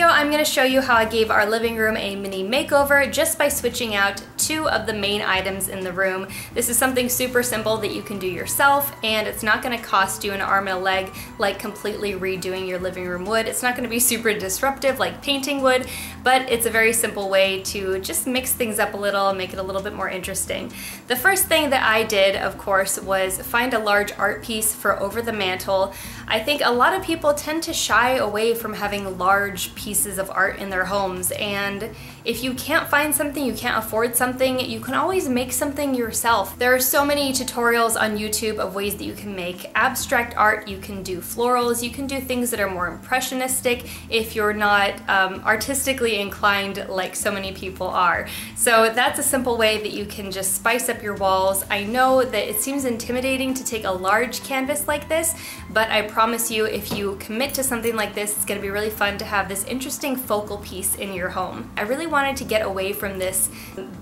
video, I'm going to show you how I gave our living room a mini makeover just by switching out two of the main items in the room. This is something super simple that you can do yourself, and it's not going to cost you an arm and a leg like completely redoing your living room would. It's not going to be super disruptive like painting would, but it's a very simple way to just mix things up a little and make it a little bit more interesting. The first thing that I did, of course, was find a large art piece for over the mantle. I think a lot of people tend to shy away from having large pieces of art in their homes, and if you can't find something, you can't afford something, you can always make something yourself. There are so many tutorials on YouTube of ways that you can make abstract art, you can do florals, you can do things that are more impressionistic if you're not artistically inclined like so many people are. So that's a simple way that you can just spice up your walls. I know that it seems intimidating to take a large canvas like this, but I promise you if you commit to something like this, it's going to be really fun to have this interesting focal piece in your home. I really wanted to get away from this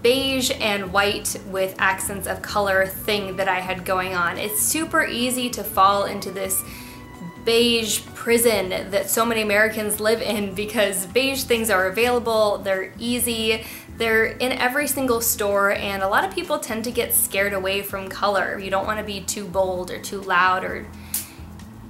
beige and white with accents of color thing that I had going on. It's super easy to fall into this beige prison that so many Americans live in because beige things are available, they're easy, they're in every single store, and a lot of people tend to get scared away from color. You don't want to be too bold or too loud or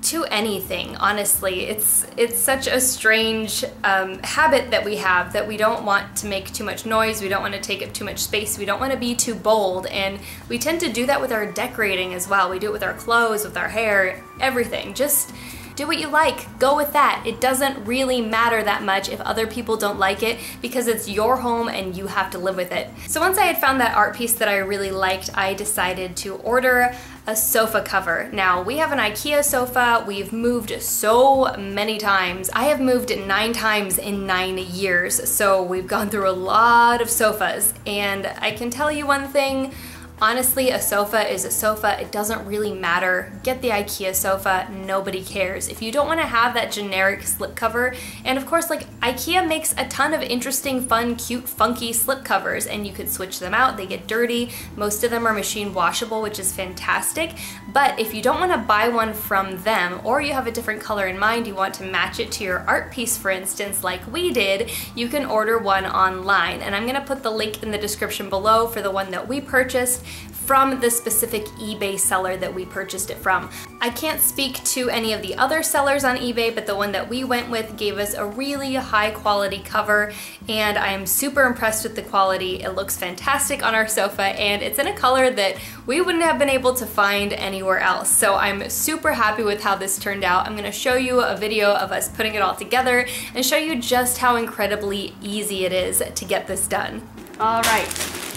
to anything, honestly. It's such a strange habit that we have, that we don't want to make too much noise, we don't want to take up too much space, we don't want to be too bold, and we tend to do that with our decorating as well. We do it with our clothes, with our hair, everything. Just do what you like, go with that. It doesn't really matter that much if other people don't like it because it's your home and you have to live with it. So once I had found that art piece that I really liked, I decided to order a sofa cover. Now, we have an Ikea sofa. We've moved so many times. I have moved 9 times in 9 years, so we've gone through a lot of sofas, and I can tell you one thing, honestly, a sofa is a sofa. It doesn't really matter. Get the Ikea sofa, nobody cares. If you don't want to have that generic slipcover, and of course, like, Ikea makes a ton of interesting, fun, cute, funky slipcovers, and you could switch them out. They get dirty. Most of them are machine washable, which is fantastic. But if you don't want to buy one from them, or you have a different color in mind, you want to match it to your art piece, for instance, like we did, you can order one online. And I'm going to put the link in the description below for the one that we purchased from the specific eBay seller that we purchased it from. I can't speak to any of the other sellers on eBay, but the one that we went with gave us a really high quality cover, and I am super impressed with the quality. It looks fantastic on our sofa, and it's in a color that we wouldn't have been able to find anywhere else. So I'm super happy with how this turned out. I'm gonna show you a video of us putting it all together and show you just how incredibly easy it is to get this done. All right,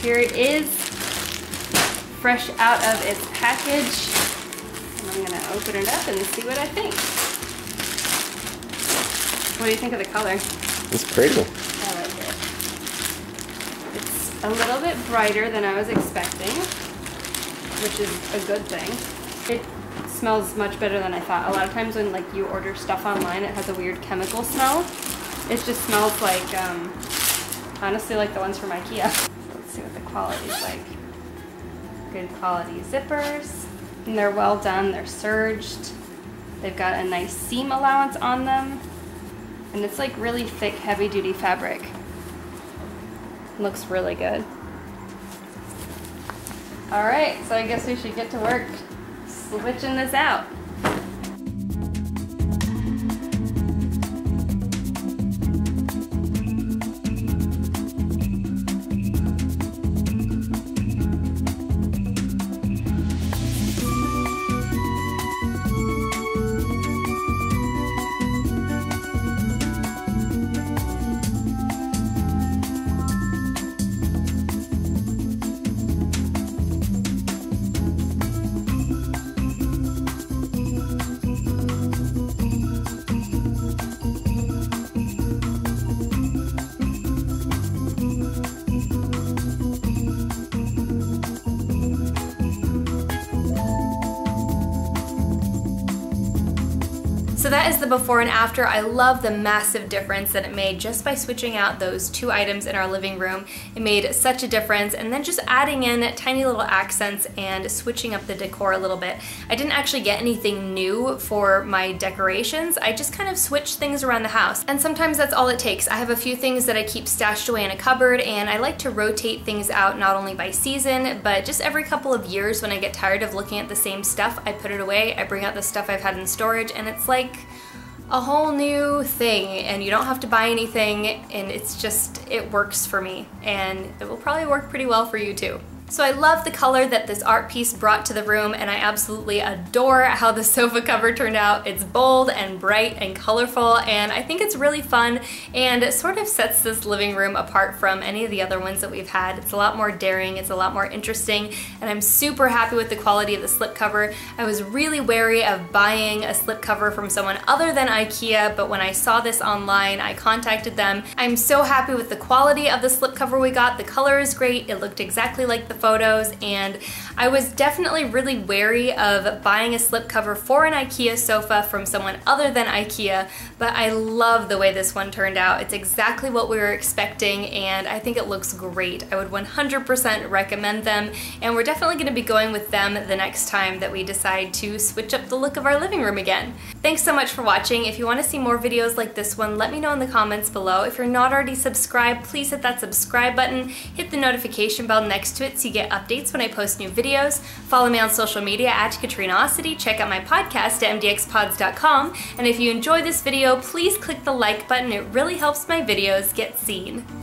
here it is, fresh out of its package. And I'm gonna open it up and see what I think. What do you think of the color? It's pretty. I like it. It's a little bit brighter than I was expecting, which is a good thing. It smells much better than I thought. A lot of times when like you order stuff online, it has a weird chemical smell. It just smells like, honestly, like the ones from Ikea. Let's see what the quality is like. Good quality zippers, and they're well done. They're serged. They've got a nice seam allowance on them, and it's like really thick, heavy-duty fabric. Looks really good. All right, so I guess we should get to work switching this out. So that is the before and after. I love the massive difference that it made just by switching out those two items in our living room. It made such a difference, and then just adding in tiny little accents and switching up the decor a little bit. I didn't actually get anything new for my decorations. I just kind of switched things around the house, and sometimes that's all it takes. I have a few things that I keep stashed away in a cupboard, and I like to rotate things out not only by season, but just every couple of years when I get tired of looking at the same stuff, I put it away, I bring out the stuff I've had in storage, and it's like a whole new thing, and you don't have to buy anything, and it's just, it works for me, and it will probably work pretty well for you too. So I love the color that this art piece brought to the room, and I absolutely adore how the sofa cover turned out. It's bold and bright and colorful, and I think it's really fun, and it sort of sets this living room apart from any of the other ones that we've had. It's a lot more daring, it's a lot more interesting, and I'm super happy with the quality of the slipcover. I was really wary of buying a slipcover from someone other than Ikea, but when I saw this online, I contacted them. I'm so happy with the quality of the slipcover we got. The color is great, it looked exactly like the photos, and I was definitely really wary of buying a slipcover for an Ikea sofa from someone other than Ikea, but I love the way this one turned out. It's exactly what we were expecting, and I think it looks great. I would 100% recommend them, and we're definitely going to be going with them the next time that we decide to switch up the look of our living room again. Thanks so much for watching. If you want to see more videos like this one, let me know in the comments below. If you're not already subscribed, please hit that subscribe button, hit the notification bell next to it so you get updates when I post new videos. Follow me on social media at Katrinaosity. Check out my podcast at MDXpods.com. And if you enjoy this video, please click the like button. It really helps my videos get seen.